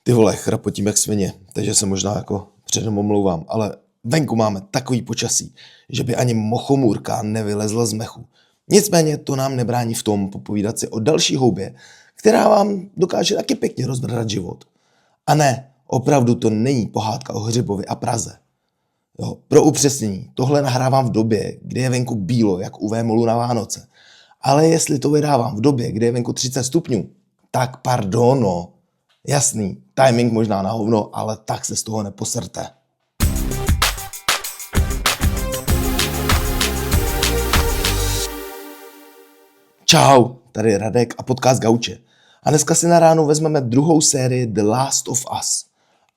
Ty vole, chrapotím jak svině, takže se možná jako předem omlouvám, ale venku máme takový počasí, že by ani mochomůrka nevylezla z mechu. Nicméně to nám nebrání v tom popovídat si o další houbě, která vám dokáže taky pěkně rozbrdat život. A ne, opravdu to není pohádka o Hřibovi a Praze. Jo, pro upřesnění, tohle nahrávám v době, kdy je venku bílo, jak u vémolu na Vánoce. Ale jestli to vydávám v době, kdy je venku 30 stupňů, tak pardono. Jasný, timing možná na hovno, ale tak se z toho neposerte. Čau, tady je Radek a podcast Gauče. A dneska si na ráno vezmeme druhou sérii The Last of Us.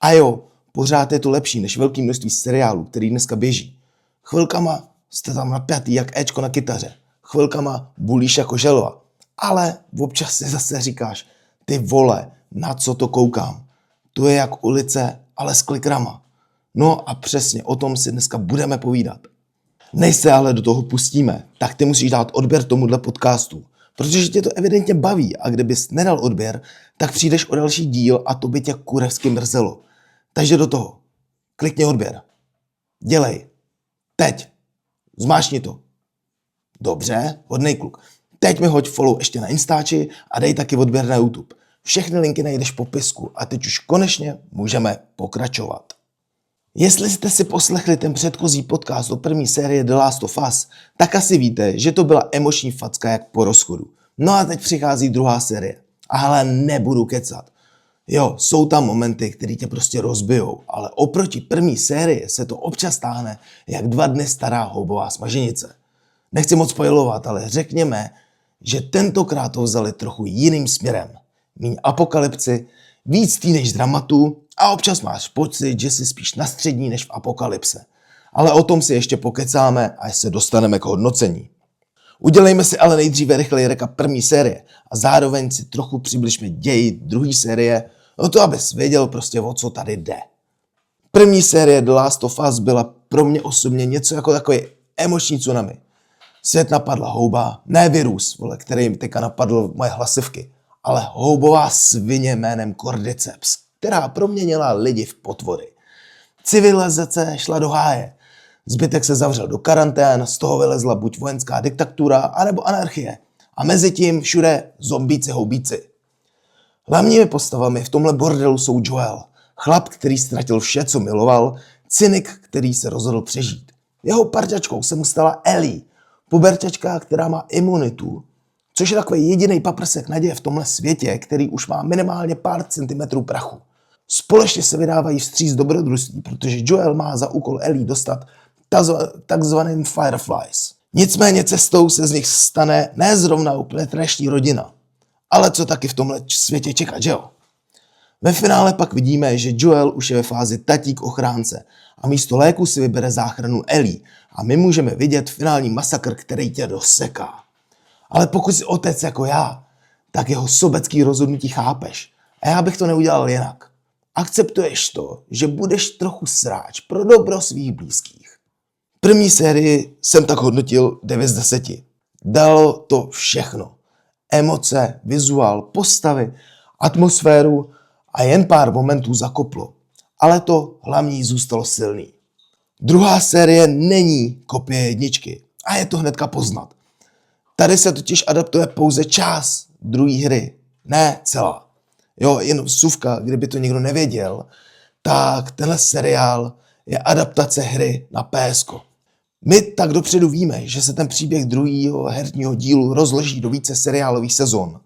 A jo, pořád je to lepší než velké množství seriálů, který dneska běží. Chvilkama jste tam napjatý jak Ečko na kytaře. Chvilkama bulíš jako želva. Ale občas si zase říkáš, ty vole, na co to koukám. To je jak ulice, ale s klikrama. No a přesně o tom si dneska budeme povídat. Než se ale do toho pustíme, tak ty musíš dát odběr tomuhle podcastu. Protože tě to evidentně baví a kdybys nedal odběr, tak přijdeš o další díl a to by tě kurevsky mrzelo. Takže do toho. Klikni odběr. Dělej. Teď. Zmáčkni to. Dobře, hodnej kluk. Teď mi hoď follow ještě na Instači a dej taky odběr na YouTube. Všechny linky najdeš v popisku a teď už konečně můžeme pokračovat. Jestli jste si poslechli ten předchozí podcast o první sérii The Last of Us, tak asi víte, že to byla emoční facka jak po rozchodu. No a teď přichází druhá série. A hele, nebudu kecat. Jo, jsou tam momenty, které tě prostě rozbijou, ale oproti první sérii se to občas stáhne jak 2 dny stará houbová smaženice. Nechci moc spoilovat, ale řekněme, že tentokrát to vzali trochu jiným směrem. Míň apokalypsy, víc teenage dramatů a občas máš pocit, že jsi spíš na střední než v apokalypse. Ale o tom si ještě pokecáme, až se dostaneme k hodnocení. Udělejme si ale nejdříve rychlej recap první série a zároveň si trochu přibližme děj druhé série, no to abys věděl prostě o co tady jde. První série The Last of Us byla pro mě osobně něco jako takový emoční tsunami. Svět napadla houba, ne virus, vole, který mi teďka napadl moje hlasivky, ale houbová svině jménem Cordyceps, která proměnila lidi v potvory. Civilizace šla do háje. Zbytek se zavřel do karantén, z toho vylezla buď vojenská diktatura, anebo anarchie. A mezi tím všude zombíci houbíci. Hlavními postavami v tomhle bordelu jsou Joel, chlap, který ztratil vše, co miloval, cynik, který se rozhodl přežít. Jeho parťačkou se mu stala Ellie, puberťačka, která má imunitu, což je takový jediný paprsek naděje v tomhle světě, který už má minimálně pár centimetrů prachu. Společně se vydávají vstříc dobrodružství, protože Joel má za úkol Ellie dostat takzvaným Fireflies. Nicméně cestou se z nich stane ne zrovna úplně trashní rodina. Ale co taky v tomhle světě čekat, že jo? Ve finále pak vidíme, že Joel už je ve fázi tatík ochránce a místo léku si vybere záchranu Ellie a my můžeme vidět finální masakr, který tě doseká. Ale pokud jsi otec jako já, tak jeho sobecký rozhodnutí chápeš. A já bych to neudělal jinak. Akceptuješ to, že budeš trochu sráč pro dobro svých blízkých. První sérii jsem tak hodnotil 9 z 10. Dalo to všechno. Emoce, vizuál, postavy, atmosféru a jen pár momentů zakoplo. Ale to hlavní zůstalo silný. Druhá série není kopie jedničky a je to hnedka poznat. Tady se totiž adaptuje pouze část druhé hry, ne celá. Jo, jen vsuvka, kdyby to někdo nevěděl, tak tenhle seriál je adaptace hry na PSko. My tak dopředu víme, že se ten příběh druhého herního dílu rozloží do více seriálových sezon.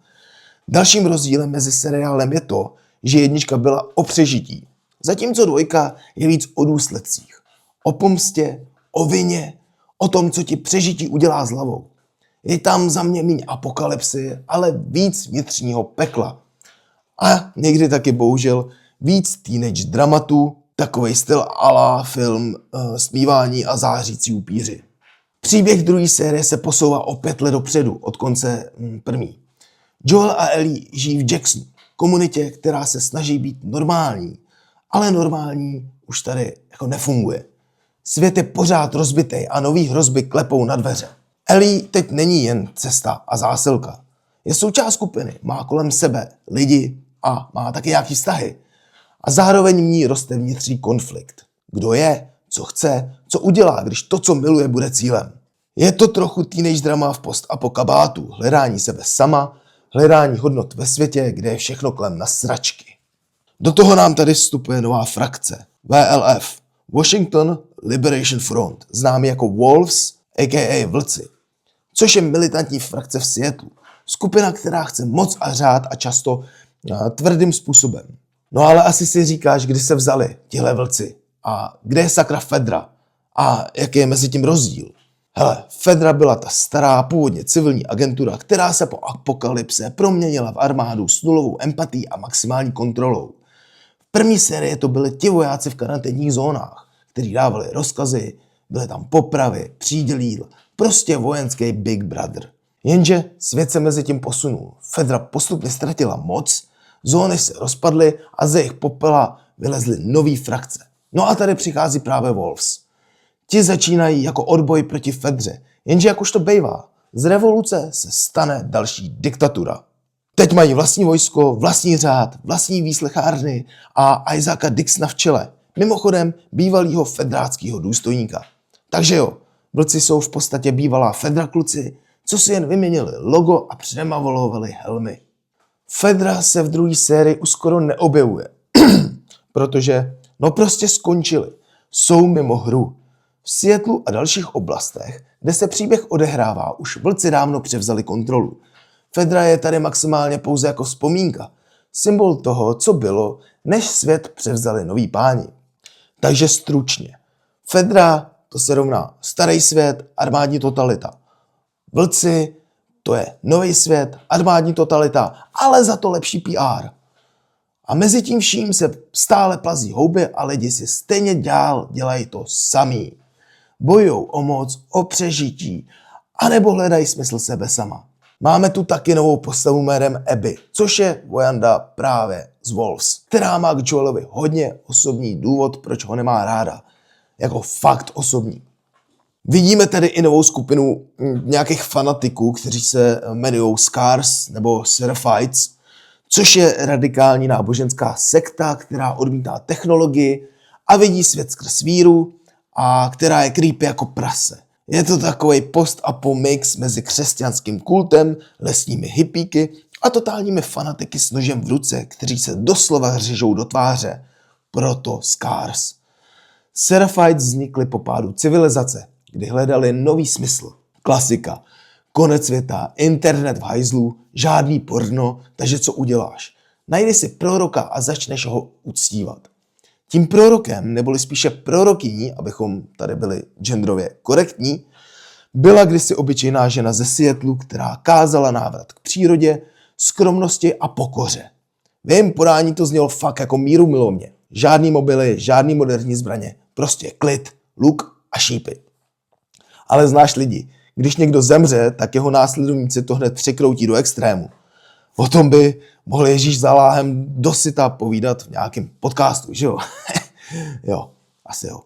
Dalším rozdílem mezi seriálem je to, že jednička byla o přežití, zatímco dvojka je víc o důsledcích. O pomstě, o vině, o tom, co ti přežití udělá s hlavou. Je tam za mě míň apokalypsy, ale víc vnitřního pekla. A někdy taky bohužel víc teenage dramatů, takovej styl à la film Smívání a zářící upíři. Příběh druhé série se posouvá o 5 let dopředu od konce první. Joel a Ellie žijí v Jacksonu, komunitě, která se snaží být normální, ale normální už tady jako nefunguje. Svět je pořád rozbitej a nový hrozby klepou na dveře. Ellie teď není jen cesta a zásilka. Je součást skupiny, má kolem sebe lidi a má taky nějaký vztahy. A zároveň v ní roste vnitřní konflikt. Kdo je, co chce, co udělá, když to, co miluje, bude cílem. Je to trochu teenage drama v post-apokabátu, hledání sebe sama, hledání hodnot ve světě, kde je všechno kolem na sračky. Do toho nám tady vstupuje nová frakce, WLF, Washington Liberation Front, známý jako Wolves, a.k.a. Vlci, což je militantní frakce v Seattlu. Skupina, která chce moc a řád a často tvrdým způsobem. No ale asi si říkáš, kdy se vzali tihle vlci a kde je sakra Fedra a jaký je mezi tím rozdíl. Hele, Fedra byla ta stará, původně civilní agentura, která se po apokalypse proměnila v armádu s nulovou empatií a maximální kontrolou. V první sérii to byli ti vojáci v karanténních zónách, kteří dávali rozkazy, byly tam popravy, příděl jídla, prostě vojenský Big Brother. Jenže svět se mezi tím posunul. Fedra postupně ztratila moc, zóny se rozpadly a ze jejich popela vylezly nový frakce. No a tady přichází právě Wolves. Ti začínají jako odboj proti Fedře, jenže jak už to bejvá, z revoluce se stane další diktatura. Teď mají vlastní vojsko, vlastní řád, vlastní výslechárny a Isaaca Dixona v čele. Mimochodem bývalýho fedráckého důstojníka. Takže jo, vlci jsou v podstatě bývalá Fedra kluci, co si jen vyměnili logo a přemavolovali helmy. Fedra se v druhé sérii už skoro neobjevuje, protože prostě skončili. Jsou mimo hru. V Seattlu a dalších oblastech, kde se příběh odehrává, už vlci dávno převzali kontrolu. Fedra je tady maximálně pouze jako vzpomínka, symbol toho, co bylo, než svět převzali noví páni. Takže stručně. Fedra, to se rovná starý svět, armádní totalita. Vlci, to je nový svět, armádní totalita, ale za to lepší PR. A mezi tím vším se stále plazí houby a lidi si stejně dál dělají to samý. Bojujou o moc, o přežití, anebo hledají smysl sebe sama. Máme tu taky novou postavu jménem Abby, což je vojanda právě z Wolves, která má k Joelovi hodně osobní důvod, proč ho nemá ráda. Jako fakt osobní. Vidíme tedy i novou skupinu nějakých fanatiků, kteří se jmenují Scars nebo Seraphites, což je radikální náboženská sekta, která odmítá technologii a vidí svět skrz víru a která je creepy jako prase. Je to takový post-apo mix mezi křesťanským kultem, lesními hippíky a totálními fanatiky s nožem v ruce, kteří se doslova řežou do tváře. Proto Scars. Seraphites vznikly po pádu civilizace, kdy hledali nový smysl. Klasika. Konec světa, internet v hajzlu, žádný porno, takže co uděláš? Najdi si proroka a začneš ho uctívat. Tím prorokem, neboli spíše prorokyní, abychom tady byli genderově korektní, byla kdysi obyčejná žena ze Seattlu, která kázala návrat k přírodě, skromnosti a pokoře. V jejím podání to znělo fakt jako míru milovně. Žádný mobily, žádný moderní zbraně, prostě klid, luk a šípy. Ale znáš lidi, když někdo zemře, tak jeho následovníci to hned překroutí do extrému. O tom by mohl Ježíš za láhem dosyta povídat v nějakém podcastu, že jo? Jo, asi jo.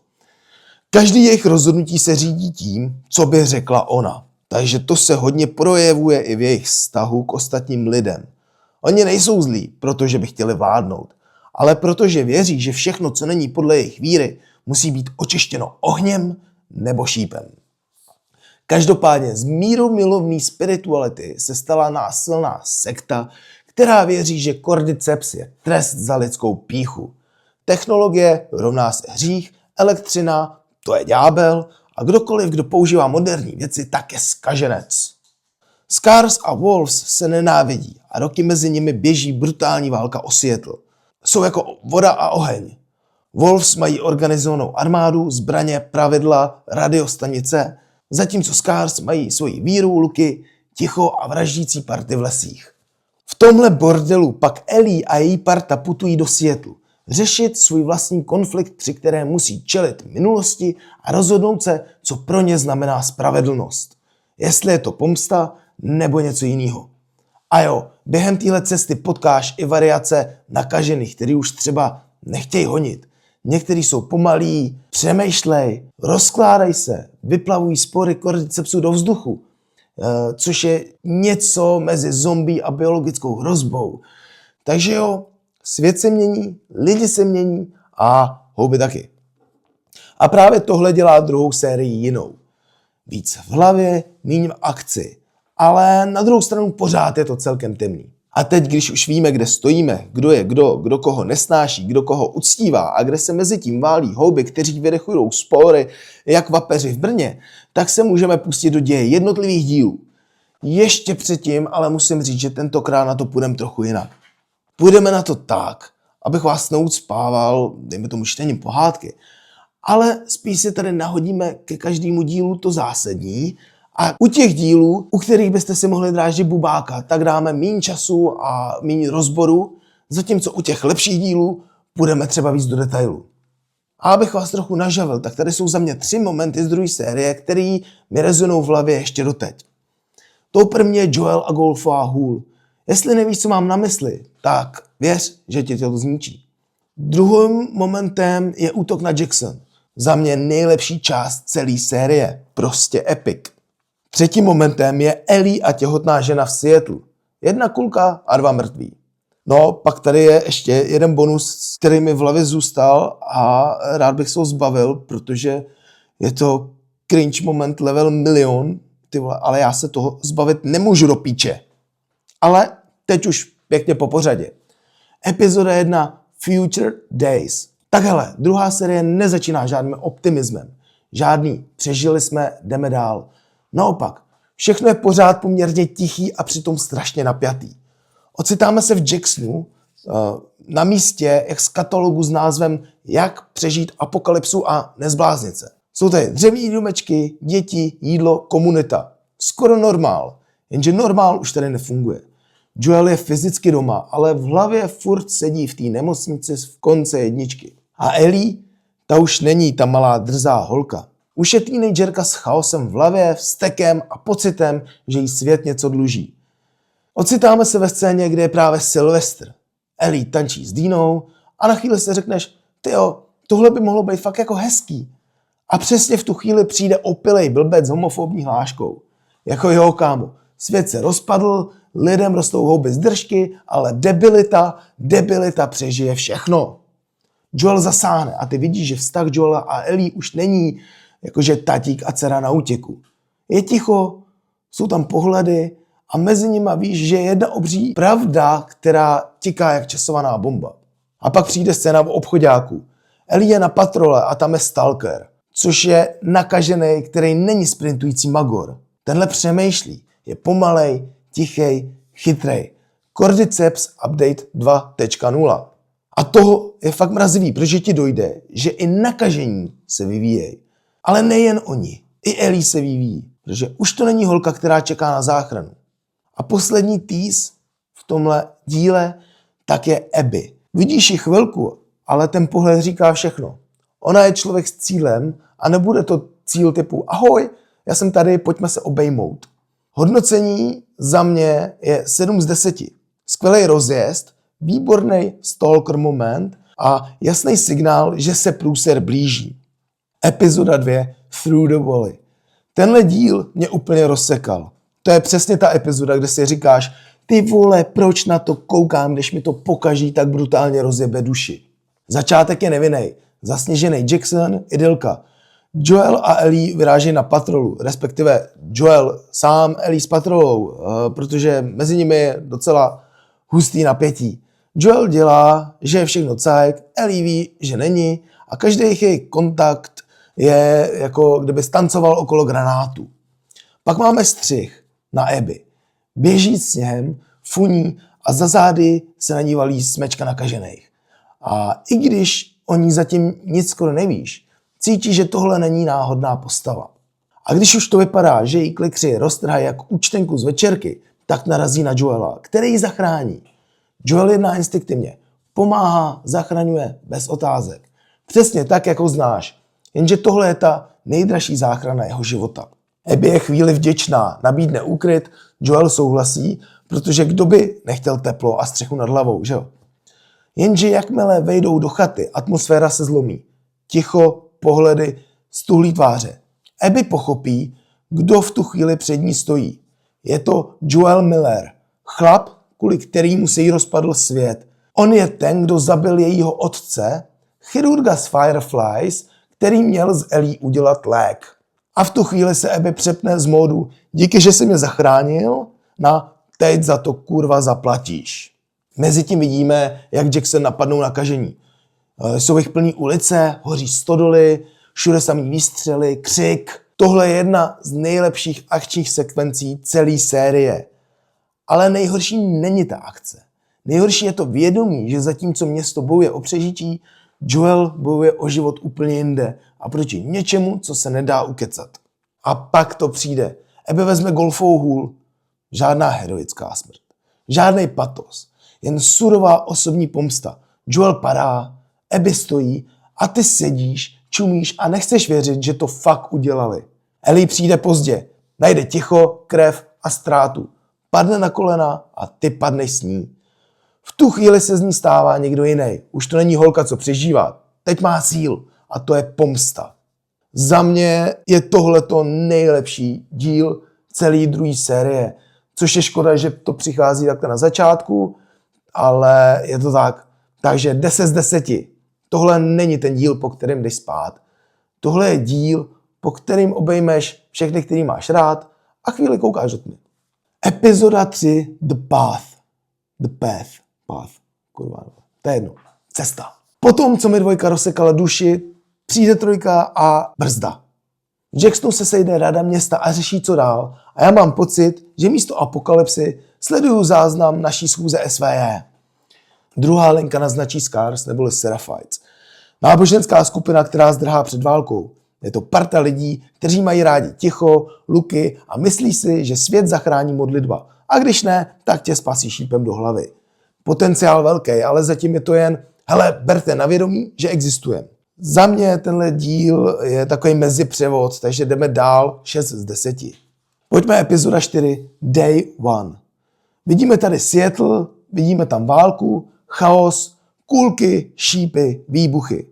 Každý jejich rozhodnutí se řídí tím, co by řekla ona. Takže to se hodně projevuje i v jejich vztahu k ostatním lidem. Oni nejsou zlí, protože by chtěli vládnout, ale protože věří, že všechno, co není podle jejich víry, musí být očištěno ohněm nebo šípem. Každopádně z mírumilovné spirituality se stala násilná sekta, která věří, že cordyceps je trest za lidskou pýchu. Technologie rovná se hřích, elektřina, to je ďábel a kdokoliv, kdo používá moderní věci, tak je zkaženec. Scars a Wolves se nenávidí a roky mezi nimi běží brutální válka o Seattle. Jsou jako voda a oheň. Wolves mají organizovanou armádu, zbraně, pravidla, radiostanice, zatímco Scars mají svoji víru, luky, ticho a vraždící party v lesích. V tomhle bordelu pak Ellie a její parta putují do Seattlu, řešit svůj vlastní konflikt, při kterém musí čelit minulosti a rozhodnout se, co pro ně znamená spravedlnost. Jestli je to pomsta nebo něco jiného. A jo, během téhle cesty potkáš i variace nakažených, který už třeba nechtějí honit. Někteří jsou pomalí, přemýšlej, rozkládají se, vyplavují spory cordycepsu do vzduchu, což je něco mezi zombie a biologickou hrozbou. Takže jo, Svět se mění, lidi se mění a houby taky. A právě tohle dělá druhou sérii jinou. Víc v hlavě, míň v akci. Ale na druhou stranu pořád je to celkem temný. A teď, když už víme, kde stojíme, kdo je kdo koho nesnáší, kdo koho uctívá a kde se mezi tím válí houby, kteří vydechují spory jak vapeři v Brně, tak se můžeme pustit do děje jednotlivých dílů. Ještě předtím ale musím říct, že tentokrát na to půjdeme trochu jinak. Půjdeme na to tak, abych vás neucpával, dejme tomu čtením pohádky, ale spíš si tady nahodíme ke každému dílu to zásadní a u těch dílů, u kterých byste si mohli dráždit bubáka, tak dáme méně času a méně rozboru, zatímco u těch lepších dílů půjdeme třeba víc do detailu. A abych vás trochu nažavil, tak tady jsou za mě 3 momenty z druhé série, které mi rezonují v hlavě ještě doteď. Tou první je Joel a golfová hůl. Jestli nevíš, co mám na mysli, tak věř, že tě to zničí. Druhým momentem je útok na Jackson. Za mě nejlepší část celé série. Prostě epic. Třetím momentem je Ellie a těhotná žena v Seattle. 1 kulka a 2 mrtví. No, pak tady je ještě jeden bonus, který mi v hlavě zůstal a rád bych se ho zbavil, protože je to cringe moment level 1 000 000, ty vole, ale já se toho zbavit nemůžu do píče. Ale teď už pěkně po pořadě. Epizoda 1 Future Days. Tak hele, druhá série nezačíná žádným optimismem. Žádný. Přežili jsme, jdeme dál. Naopak, všechno je pořád poměrně tichý a přitom strašně napjatý. Ocitáme se v Jacksonu na místě jak z katalogu s názvem Jak přežít apokalypsu a nezbláznit se. Jsou tady dřevěné domečky, děti, jídlo, komunita. Skoro normál, jenže normál už tady nefunguje. Joel je fyzicky doma, ale v hlavě furt sedí v té nemocnici v konce jedničky. A Ellie, ta už není ta malá drzá holka. Už je teenagerka s chaosem v hlavě, vztekem a pocitem, že jí svět něco dluží. Ocitáme se ve scéně, kde je právě Sylvester. Ellie tančí s Dínou a na chvíli si řekneš, tyjo, tohle by mohlo být fakt jako hezký. A přesně v tu chvíli přijde opilej blbec s homofobní hláškou. Jako jo, kámo, svět se rozpadl, lidem rostou houby z držky, ale debilita přežije všechno. Joel zasáhne a ty vidíš, že vztah Joela a Ellie už není jakože tatík a dcera na útěku. Je ticho, jsou tam pohledy a mezi nimi víš, že je jedna obří pravda, která tiká jak časovaná bomba. A pak přijde scéna v obchoďáku. Ellie je na patrole a tam je Stalker, což je nakažený, který není sprintující magor. Tenhle přemýšlí, je pomalej, tichej, chytrej. Cordyceps Update 2.0. A toho je fakt mrazivý, protože ti dojde, že i nakažení se vyvíjejí. Ale nejen oni, i Ellie se vyvíjí, protože už to není holka, která čeká na záchranu. A poslední tease v tomhle díle tak je Abby. Vidíš ji chvilku, ale ten pohled říká všechno. Ona je člověk s cílem a nebude to cíl typu ahoj, já jsem tady, pojďme se obejmout. Hodnocení za mě je 7 z 10. Skvělý rozjezd, výborný stalker moment a jasný signál, že se průser blíží. Epizoda 2 Through the Valley. Tenhle díl mě úplně rozsekal. To je přesně ta epizoda, kde si říkáš, ty vole, proč na to koukám, když mi to pokaží tak brutálně rozjebe duši. Začátek je nevinnej. Zasněžený Jackson, idylka. Joel a Ellie vyrážejí na patrolu, respektive Joel sám, Ellie s patrolou, protože mezi nimi je docela hustý napětí. Joel dělá, že je všechno cajk, Ellie ví, že není a každý jejich kontakt je jako kdyby stancoval okolo granátu. Pak máme střih na Abby. Běží sněhem, funí a za zády se na ní valí smečka nakažených. A i když o ní zatím nic skoro nevíš, cítí, že tohle není náhodná postava. A když už to vypadá, že jí klikři roztrhají jak účtenku z večerky, tak narazí na Joela, který ji zachrání. Joel jedná instinktivně, pomáhá, zachraňuje bez otázek. Přesně tak, jak ho znáš. Jenže tohle je ta nejdražší záchrana jeho života. Abby je chvíli vděčná, nabídne úkryt, Joel souhlasí, protože kdo by nechtěl teplo a střechu nad hlavou, že jo? Jenže jakmile vejdou do chaty, atmosféra se zlomí. Ticho, pohledy, stuhlý tváře. Abby pochopí, kdo v tu chvíli před ní stojí. Je to Joel Miller, chlap, kvůli kterýmu se jí rozpadl svět. On je ten, kdo zabil jejího otce, chirurga z Fireflies, který měl z Ellie udělat lék. A v tu chvíli se Abby přepne z módu díky, že jsi mě zachránil, na teď za to kurva zaplatíš. Mezitím vidíme, jak Jackson napadnou nakažení. Jsou jich plný ulice, hoří stodoly, všude samý výstřely, křik. Tohle je jedna z nejlepších akčních sekvencí celé série. Ale nejhorší není ta akce. Nejhorší je to vědomí, že zatímco město bojuje o přežití, Joel bojuje o život úplně jinde a proti něčemu, co se nedá ukecat. A pak to přijde. Abby vezme golfovou hůl. Žádná heroická smrt. Žádnej patos. Jen surová osobní pomsta. Joel padá, Abby stojí a ty sedíš, čumíš a nechceš věřit, že to fakt udělali. Ellie přijde pozdě. Najde ticho, krev a ztrátu. Padne na kolena a ty padneš s ní. V tu chvíli se z ní stává někdo jiný. Už to není holka, co přežívá. Teď má cíl a to je pomsta. Za mě je tohleto nejlepší díl celé druhé série. Což je škoda, že to přichází takhle na začátku, ale je to tak. Takže 10 z 10. Tohle není ten díl, po kterém jdeš spát. Tohle je díl, po kterým obejmeš všechny, který máš rád a chvíli koukáš do tmy. Epizoda 3. The Path. Kurva, to je jedno. Cesta. Potom, co mi 2 rozsekala duši, přijde 3 a brzda. V Jacksonu se sejde rada města a řeší, co dál. A já mám pocit, že místo apokalypsy sleduju záznam naší schůze SVJ. Druhá linka naznačí Scars neboli Seraphites. Náboženská skupina, která zdrhá před válkou. Je to parta lidí, kteří mají rádi ticho, luky a myslí si, že svět zachrání modlitba. A když ne, tak tě spasí šípem do hlavy. Potenciál velký, ale zatím je to jen, hele, berte na vědomí, že existujeme. Za mě tenhle díl je takový mezipřevod, takže jdeme dál 6 z 10. Pojďme epizoda 4, Day 1. Vidíme tady Seattle, vidíme tam válku, chaos, kulky, šípy, výbuchy.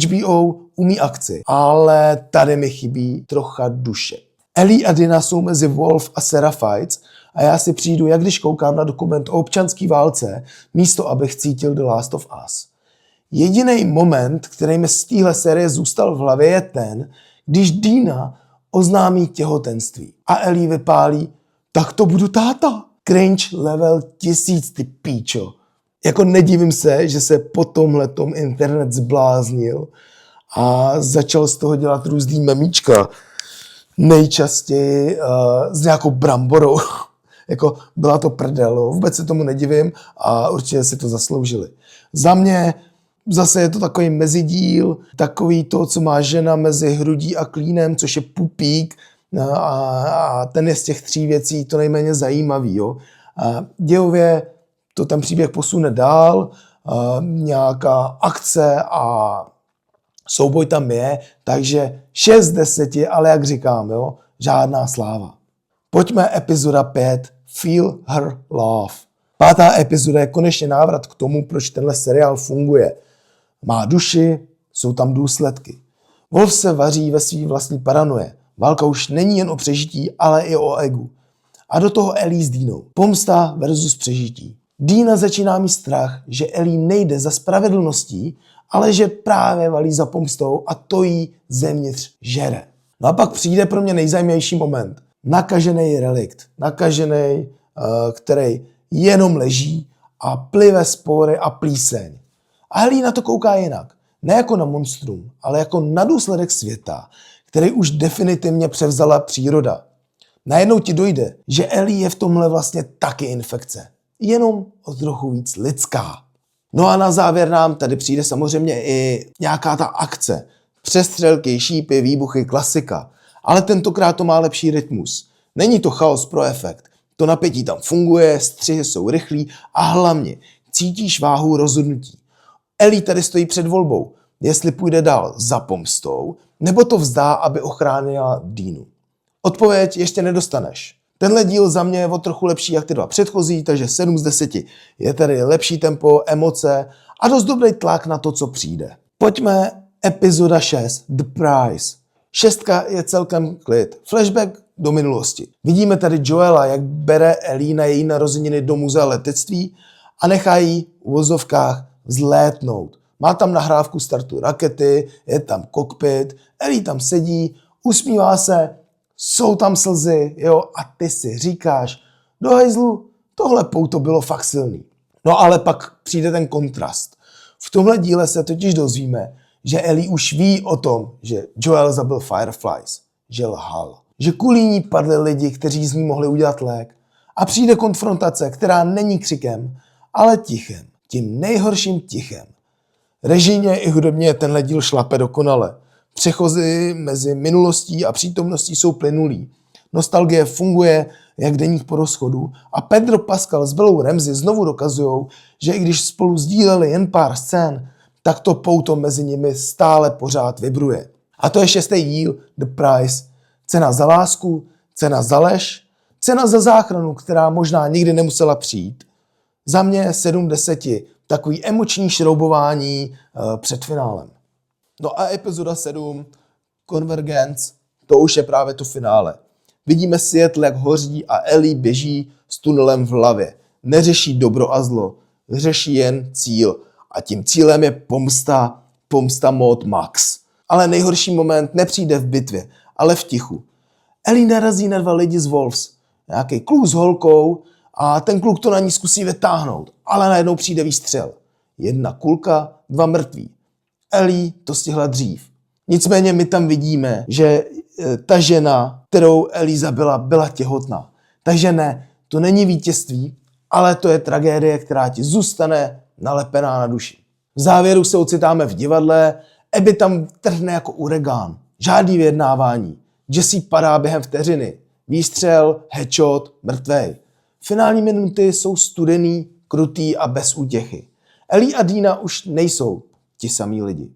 HBO umí akci, ale tady mi chybí trocha duše. Ellie a Dina jsou mezi Wolf a Seraphites a já si přijdu, jak když koukám na dokument o občanské válce, místo abych cítil The Last of Us. Jediný moment, který mi z téhle série zůstal v hlavě, je ten, když Dina oznámí těhotenství a Ellie vypálí, tak to budu táta. Cringe level 1000, ty píčo. Jako nedivím se, že se po tomhletom internet zbláznil a začal z toho dělat různý memíčka. Nejčastěji s nějakou bramborou. Jako byla to prdel, vůbec se tomu nedivím a určitě si to zasloužili. Za mě zase je to takový mezidíl, takový to, co má žena mezi hrudí a klínem, což je pupík a ten je z těch 3 věcí to nejméně zajímavý. Jo. A dějově to ten příběh posune dál, nějaká akce a souboj tam je, takže 6 z 10, ale jak říkám, jo, žádná sláva. Pojďme epizoda 5, Feel Her Love. 5. epizoda je konečně návrat k tomu, proč tenhle seriál funguje. Má duši, jsou tam důsledky. Wolf se vaří ve svý vlastní paranoje. Válka už není jen o přežití, ale i o egu. A do toho Ellie s Dínou. Pomsta versus přežití. Dina začíná mít strach, že Ellie nejde za spravedlností, ale že právě valí za pomstou a to jí zevnitř žere. No a pak přijde pro mě nejzajímavější moment. Nakažený relikt. Nakažený, který jenom leží a plive spory a plíseň. A Ellie na to kouká jinak. Ne jako na monstrum, ale jako na důsledek světa, který už definitivně převzala příroda. Najednou ti dojde, že Ellie je v tomhle vlastně taky infekce. Jenom o trochu víc lidská. No a na závěr nám tady přijde samozřejmě i nějaká ta akce. Přestřelky, šípy, výbuchy, klasika. Ale tentokrát to má lepší rytmus. Není to chaos pro efekt. To napětí tam funguje, střihy jsou rychlí a hlavně cítíš váhu rozhodnutí. Ellie tady stojí před volbou, jestli půjde dál za pomstou, nebo to vzdá, aby ochránila Dínu. Odpověď ještě nedostaneš. Tenhle díl za mě je o trochu lepší jak ty 2 předchozí, takže 7 z 10. Je tady lepší tempo, emoce a dost dobrý tlak na to, co přijde. Pojďme epizoda 6, The Prize. 6 je celkem klid. Flashback do minulosti. Vidíme tady Joela, jak bere Ellie na její narozeniny do muzea letectví a nechají v uvozovkách vzlétnout. Má tam nahrávku startu rakety, je tam kokpit, Ellie tam sedí, usmívá se, jsou tam slzy, jo, a ty si říkáš, do hejzlu, tohle pouto bylo fakt silný. No ale pak přijde ten kontrast. V tomhle díle se totiž dozvíme, že Ellie už ví o tom, že Joel zabil Fireflies, že lhal. Že kvůli ní padli lidi, kteří z ní mohli udělat lék. A přijde konfrontace, která není křikem, ale tichem. Tím nejhorším tichem. Režijně i hudebně tenhle díl šlape dokonale. Přechozy mezi minulostí a přítomností jsou plynulý. Nostalgie funguje jak deník po rozchodu a Pedro Pascal s Bellou Ramsey znovu dokazujou, že i když spolu sdíleli jen pár scén, tak to pouto mezi nimi stále pořád vibruje. A to je 6. díl The Price. Cena za lásku, cena za lež, cena za záchranu, která možná nikdy nemusela přijít. Za mě 7/10. Takový emoční šroubování před finálem. No a epizoda 7, Convergence, to už je právě to finále. Vidíme Seattle, jak hoří a Ellie běží s tunelem v hlavě. Neřeší dobro a zlo, řeší jen cíl. A tím cílem je pomsta mod Max. Ale nejhorší moment nepřijde v bitvě, ale v tichu. Ellie narazí na 2 lidi z Wolves. Nějaký kluk s holkou a ten kluk to na ní zkusí vytáhnout, ale najednou přijde výstřel. 1 kulka, 2 mrtví. Ellie to stihla dřív. Nicméně my tam vidíme, že ta žena, kterou Ellie zabila, byla těhotná. Takže ne, to není vítězství, ale to je tragédie, která ti zůstane nalepená na duši. V závěru se ocitáme v divadle, Abby tam trhne jako uragán. Žádný vyjednávání. Jesse padá během vteřiny. Výstřel, headshot, mrtvej. Finální minuty jsou studený, krutý a bez útěchy. Ellie a Dina už nejsou ti samí lidi.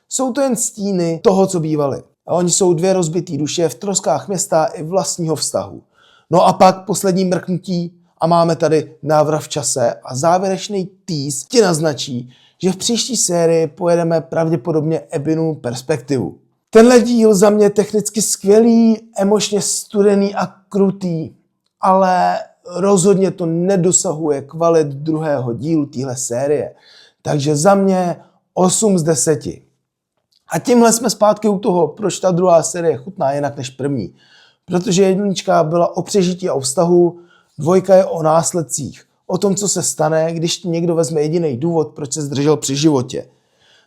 Jsou to jen stíny toho, co bývali. A oni jsou 2 rozbitý duše v troskách města i vlastního vztahu. No a pak poslední mrknutí a máme tady návrat v čase a závěrečný tease ti naznačí, že v příští sérii pojedeme pravděpodobně Abbinu perspektivu. Tenhle díl za mě technicky skvělý, emočně studený a krutý, ale rozhodně to nedosahuje kvalit druhého dílu téhle série. Takže za mě 8/10. A tímhle jsme zpátky u toho, proč ta druhá série chutná jinak než první. Protože 1 byla o přežití a o vztahu, 2 je o následcích. O tom, co se stane, když ti někdo vezme jediný důvod, proč se zdržel při životě.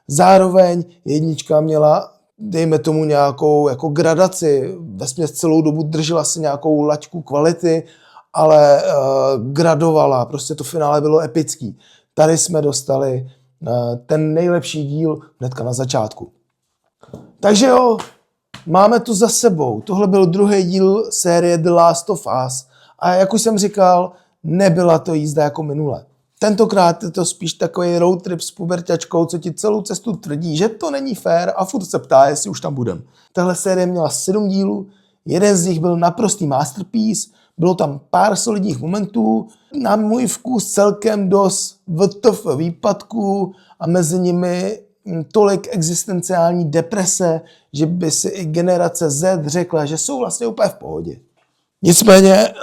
Zároveň 1 měla, dejme tomu, nějakou jako gradaci. Vesměs celou dobu držela si nějakou laťku kvality, ale gradovala. Prostě to finále bylo epický. Tady jsme dostali ten nejlepší díl hnedka na začátku. Takže jo, máme to za sebou. Tohle byl 2. díl série The Last of Us. A jak už jsem říkal, nebyla to jízda jako minule. Tentokrát je to spíš takový road trip s puberťačkou, co ti celou cestu tvrdí, že to není fér a furt se ptá, jestli už tam budem. Tahle série měla 7 dílů, jeden z nich byl naprostý masterpiece, bylo tam pár solidních momentů, na můj vkus celkem dost WTF výpadků a mezi nimi tolik existenciální deprese, že by si i generace Z řekla, že jsou vlastně úplně v pohodě. Nicméně,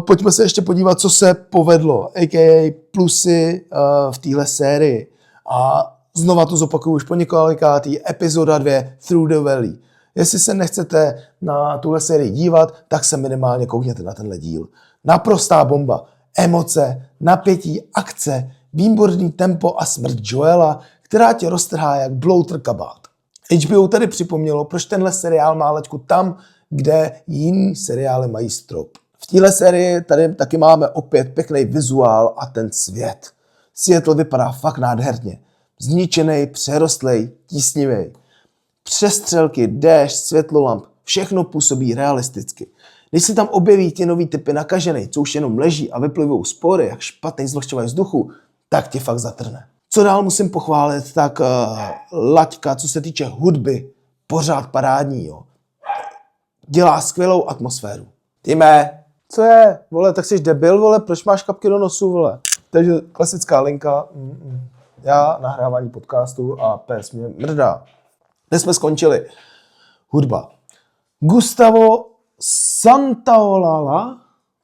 pojďme se ještě podívat, co se povedlo, a.k.a. plusy v téhle sérii. A znova to zopakuju už po několikátý, epizoda 2, Through the Valley. Jestli se nechcete na tuhle sérii dívat, tak se minimálně koukněte na tenhle díl. Naprostá bomba, emoce, napětí, akce, výborný tempo a smrt Joela, která tě roztrhá jak blouter kabát. HBO tady připomnělo, proč tenhle seriál má laťku tam, kde jiný seriály mají strop. V téhle sérii tady taky máme opět pěkný vizuál a ten svět. Seattle vypadá fakt nádherně. Zničený, přerostlej, tísnivý. Přestřelky, déšť, světlolamp, všechno působí realisticky. Když si tam objeví ty nový typy nakažený, co už jenom leží a vyplivou spory, jak špatný zlošťovač vzduchu, tak tě fakt zatrhne. Co dál musím pochválit, tak laťka, co se týče hudby, pořád parádní, jo. Dělá skvělou atmosféru. Týme, co je? Vole, tak jsi debil, vole, proč máš kapky do nosu, vole? Takže klasická linka, já nahrávání podcastu a pes mě mrdá. Dnes jsme skončili. Hudba. Gustavo Santaolalla,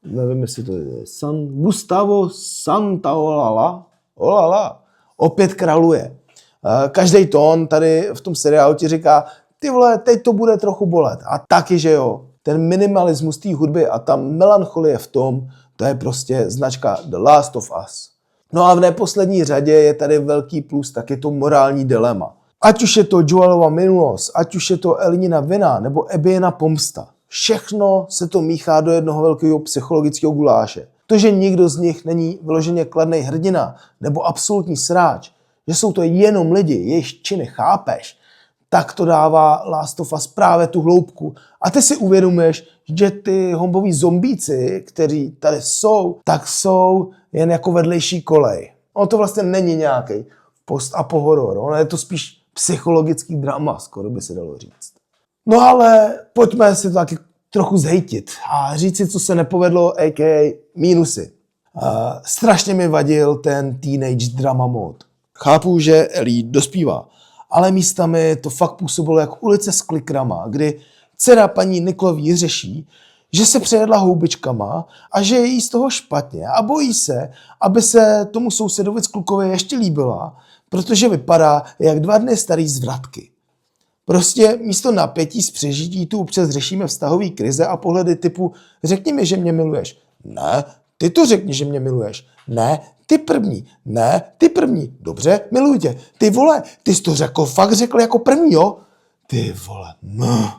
nevím, jestli to je Gustavo Santaolalla, opět králuje. Každý tón tady v tom seriálu ti říká, ty vole, teď to bude trochu bolet. A taky, že jo. Ten minimalismus té hudby a ta melancholie v tom, to je prostě značka The Last of Us. No a v neposlední řadě je tady velký plus, tak je to morální dilema. Ať už je to Joelova minulost, ať už je to Elinina vina nebo Abbyina pomsta. Všechno se to míchá do jednoho velkého psychologického guláše. To, že nikdo z nich není vyloženě kladnej hrdina nebo absolutní sráč, že jsou to jenom lidi, jejich činy chápeš, tak to dává Last of Us právě tu hloubku. A ty si uvědomuješ, že ty homboví zombíci, kteří tady jsou, tak jsou jen jako vedlejší kolej. Ono to vlastně není nějaký post-apo horor, ono je to spíš psychologický drama, skoro by se dalo říct. No ale pojďme si to taky trochu zhejtit a říct si, co se nepovedlo, a.k.a. mínusy. Strašně mi vadil ten teenage drama mod. Chápu, že Ellie dospívá, ale místami to fakt působilo jako ulice s klikrama, kdy dcera paní Nicholový řeší, že se přejedla houbičkama a že je jí z toho špatně a bojí se, aby se tomu sousedovi z Klukově ještě líbila, protože vypadá jak 2 dny starý zvratky. Prostě místo napětí z přežití tu občas řešíme vztahový krize a pohledy typu řekni mi, že mě miluješ. Ne, ty to řekni, že mě miluješ. Ne, ty první. Ne, ty první. Dobře, miluji tě. Ty vole, ty jsi to fakt řekl jako první, jo? Ty vole, no.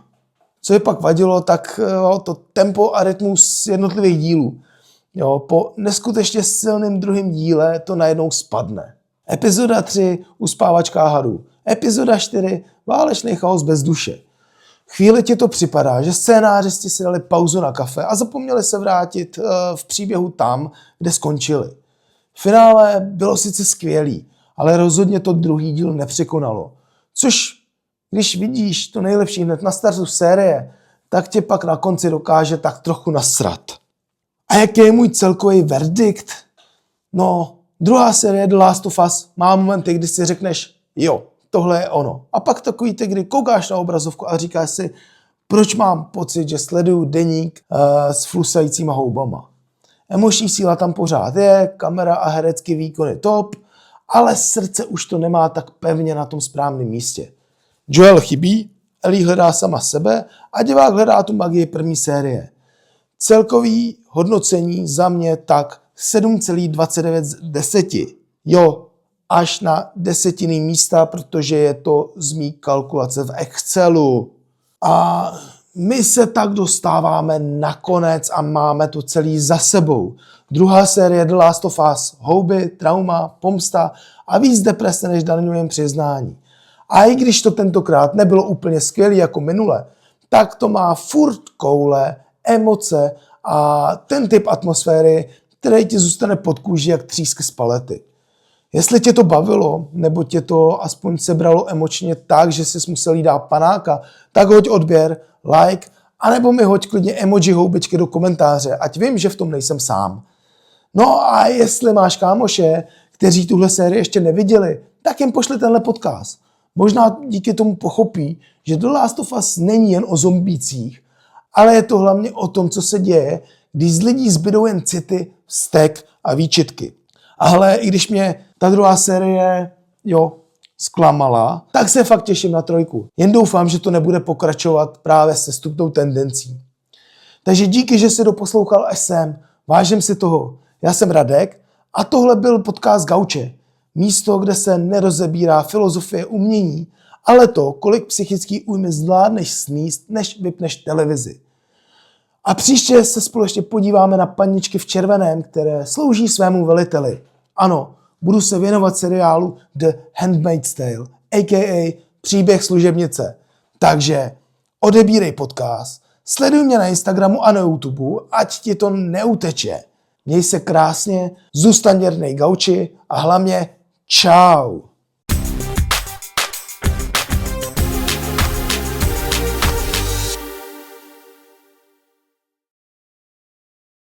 Co je pak vadilo, tak jo, to tempo a rytmus jednotlivých dílů. Jo, po neskutečně silným druhém díle to najednou spadne. Epizoda 3 uspávačka hadů. Epizoda 4 válečný chaos bez duše. Chvíli ti to připadá, že scénářisti si dali pauzu na kafe a zapomněli se vrátit v příběhu tam, kde skončili. V finále bylo sice skvělý, ale rozhodně to druhý díl nepřekonalo. Což, když vidíš to nejlepší hned na startu série, tak tě pak na konci dokáže tak trochu nasrat. A jaký je můj celkový verdikt? No, druhá série The Last of Us má momenty, kdy si řekneš, jo, tohle je ono. A pak takový ty, kdy koukáš na obrazovku a říkáš si, proč mám pocit, že sleduju deník s flusajícíma houbama. Emoční síla tam pořád je, kamera a herecký výkon je top, ale srdce už to nemá tak pevně na tom správném místě. Joel chybí, Ellie hledá sama sebe a divák hledá tu magii první série. Celkový hodnocení za mě tak 7,29 z 10. Jo, až na desetinný místa, protože je to z mý kalkulace v Excelu. A my se tak dostáváme na konec a máme to celý za sebou. Druhá série The Last of Us, houby, trauma, pomsta a víc deprese než daňovým přiznání. A i když to tentokrát nebylo úplně skvělý jako minule, tak to má furt koule, emoce a ten typ atmosféry, který ti zůstane pod kůží jak třísk z palety. Jestli tě to bavilo, nebo tě to aspoň sebralo emočně tak, že jsi musel jí dát panáka, tak hoď odběr, like, anebo mi hoď klidně emoji houbičky do komentáře, ať vím, že v tom nejsem sám. No a jestli máš kámoše, kteří tuhle sérii ještě neviděli, tak jim pošli tenhle podcast. Možná díky tomu pochopí, že The Last of Us není jen o zombících, ale je to hlavně o tom, co se děje, když z lidí zbydou jen city, vztek a výčitky. Ale i když mě ta druhá série, zklamala, tak se fakt těším na 3. Jen doufám, že to nebude pokračovat právě se stupnou tendencí. Takže díky, že jsi doposlouchal až sem. Vážím si toho. Já jsem Radek a tohle byl podcast Gauče. Místo, kde se nerozebírá filozofie umění, ale to, kolik psychický újmy zvládneš sníst, než vypneš televizi. A příště se společně podíváme na paničky v červeném, které slouží svému veliteli. Ano, budu se věnovat seriálu The Handmaid's Tale, a.k.a. Příběh služebnice. Takže odebírej podcast, sleduj mě na Instagramu a na YouTube, ať ti to neuteče. Měj se krásně, zůstaň věrnej gauči a hlavně čau.